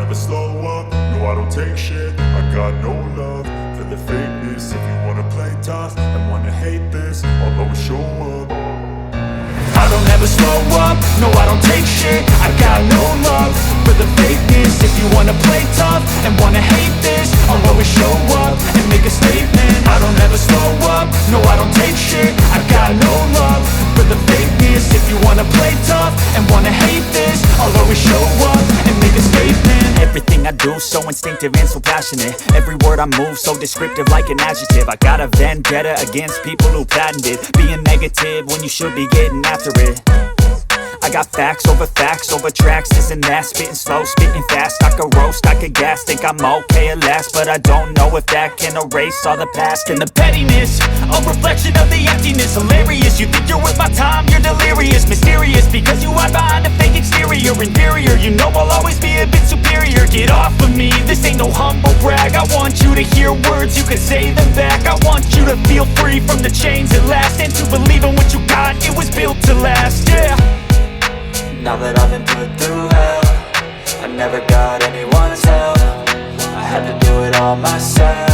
never slow up, no I don't take shit. I got no love for the fakeness. If you wanna play tough and wanna hate this, I'll always show up. I don't ever slow up, no I don't take shit. I got no love for the fakeness. If you wanna play tough and wanna hate this, I'll always show up and make a statement. I don't ever slow up, no I don't take shit. I got no love for the fakeness. If you wanna play tough and wanna hate this, I'll always show up and make a statement. Everything I do so instinctive and so passionate. Every word I move so descriptive like an adjective. I got a vendetta against people who patented being negative when you should be getting after it. I got facts over tracks, this and that. Spitting slow, spitting fast, I could roast, I could gas. Think I'm okay at last, but I don't know if that can erase all the past. And the pettiness, a reflection of the emptiness. Hilarious, you think you're worth my time, you're delirious. Mysterious, because you hide behind a fake exterior. Inferior, you know I'll always be a bit superior. Get off of me, this ain't no humble brag. I want you to hear words, you can say them back. I want you to feel free from the chains at last, and to believe in what you got, it was built to last, yeah. Now that I've been put through hell, I never got anyone's help. I had to do it all myself.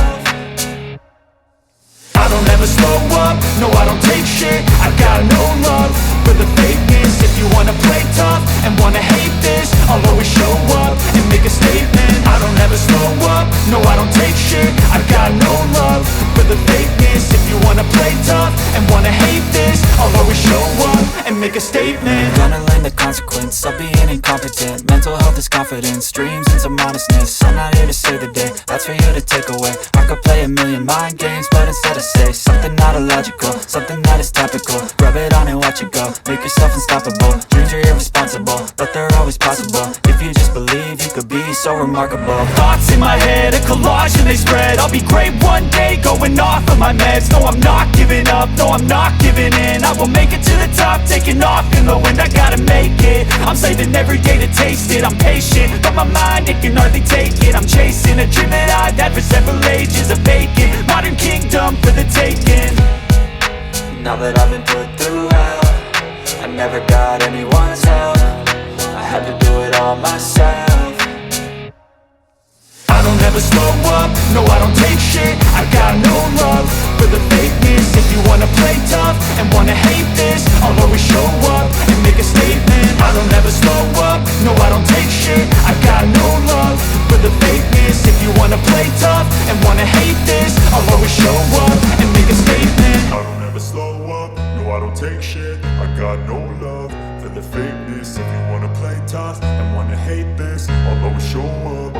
I don't ever slow up, no I don't take shit. I got no love for the fakeness. If you wanna play tough and wanna hate this, I'll always show up and make a statement. I don't ever slow up, no I don't take shit. I got no love for the fakeness. If you wanna play tough and wanna hate this, I'll always show up and make a statement. Gonna learn the consequence of being incompetent. Mental health is confidence, dreams and some honestness. I'm not here to save the day, that's for you to take away. I could play a million mind games, but instead I say something not illogical, something that is topical. Rub it on and watch it go, make yourself unstoppable. Dreams are irresponsible, but they're always possible. If you just believe, you could be so remarkable. Thoughts in my head, a collage and they spread. I'll be great one day, going off of my meds. No, I'm not giving up, no, I'm not giving in. I will make it to the top, taking off in the wind. I gotta make it, I'm saving every day to taste it. I'm patient, but my mind, it can hardly take it. I'm chasing a dream that I've had for several ages. A vacant, modern kingdom for the taking. Now that I've been put through hell, I never got anyone's help. I had to do it all myself. I don't ever slow up, no I don't take shit. I got no love for the fakeness. If you wanna play tough and wanna hate this, I'll always show up and make a statement. I don't ever slow up, no I don't take shit. I got no love for the fakeness. If you wanna play tough and wanna hate this, I'll always show up and make a statement. I don't ever slow up, no I don't take shit. I got no love for the fakeness. If you wanna play tough and wanna hate this, I'll always show up.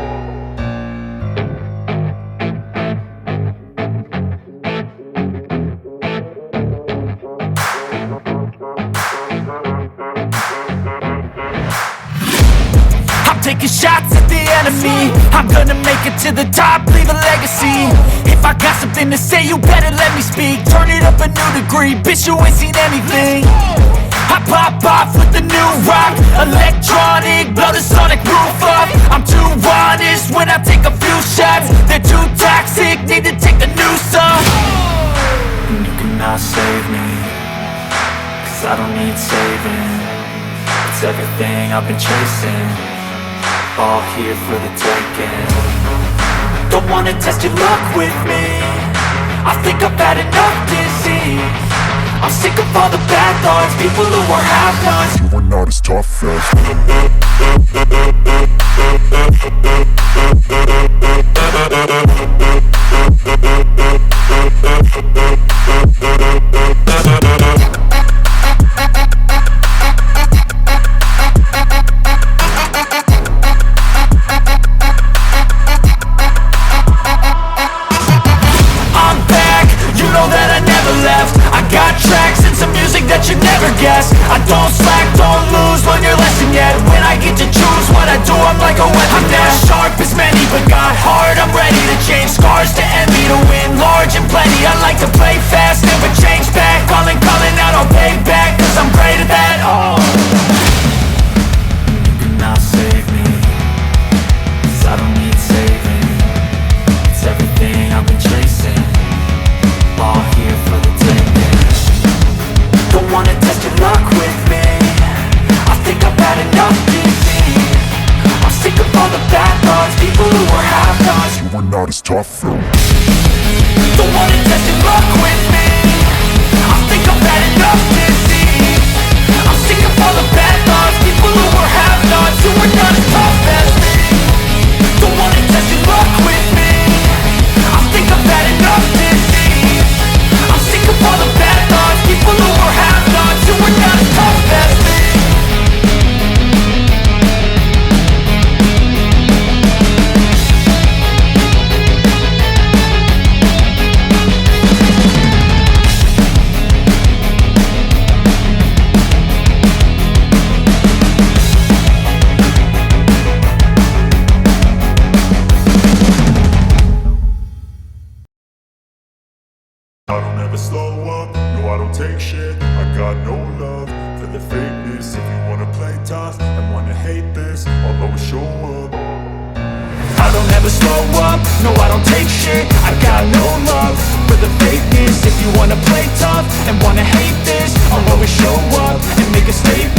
Taking shots at the enemy, I'm gonna make it to the top, leave a legacy. If I got something to say, you better let me speak. Turn it up a new degree, bitch, you ain't seen anything. I pop off with the new rock, electronic, blow the sonic roof up. I'm too honest when I take a few shots. They're too toxic, need to take the noose off. And you cannot save me, cause I don't need saving. It's everything I've been chasing, all here for the taking. Don't wanna test your luck with me, I think I've had enough disease. I'm sick of all the bad thoughts, people who are half-nots. You were not as tough I don't slack, don't lose, learn your lesson yet. When I get to choose what I do, I'm like a weapon. I'm not sharp as many, but got hard. I'm ready to change scars to envy, to win large and plenty. I like to play fast, never change back. Calling out, I'll pay back, cause I'm great at that. Oh, you cannot save me, cause I don't need saving. It's everything I've been chasing, all here for the taking. don't wanna test your luck with me, I think I've had enough disease. I'm sick of all the bad thoughts. not as tough. Don't wanna test your luck with me. I think I've had enough disease. I'm sick of all the bad thoughts, people who were have-nots, who are not as tough as me. Don't wanna test your luck with me. I think I've had enough disease. I'm sick of all the bad thoughts, people who were have-nots, who are not as tough as me. I don't ever slow up, no I don't take shit. I got no love for the fakeness. If you wanna play tough and wanna hate this, I'll always show up. I don't ever slow up, no I don't take shit. I got no love for the fakeness. If you wanna play tough and wanna hate this, I'll always show up and make a statement.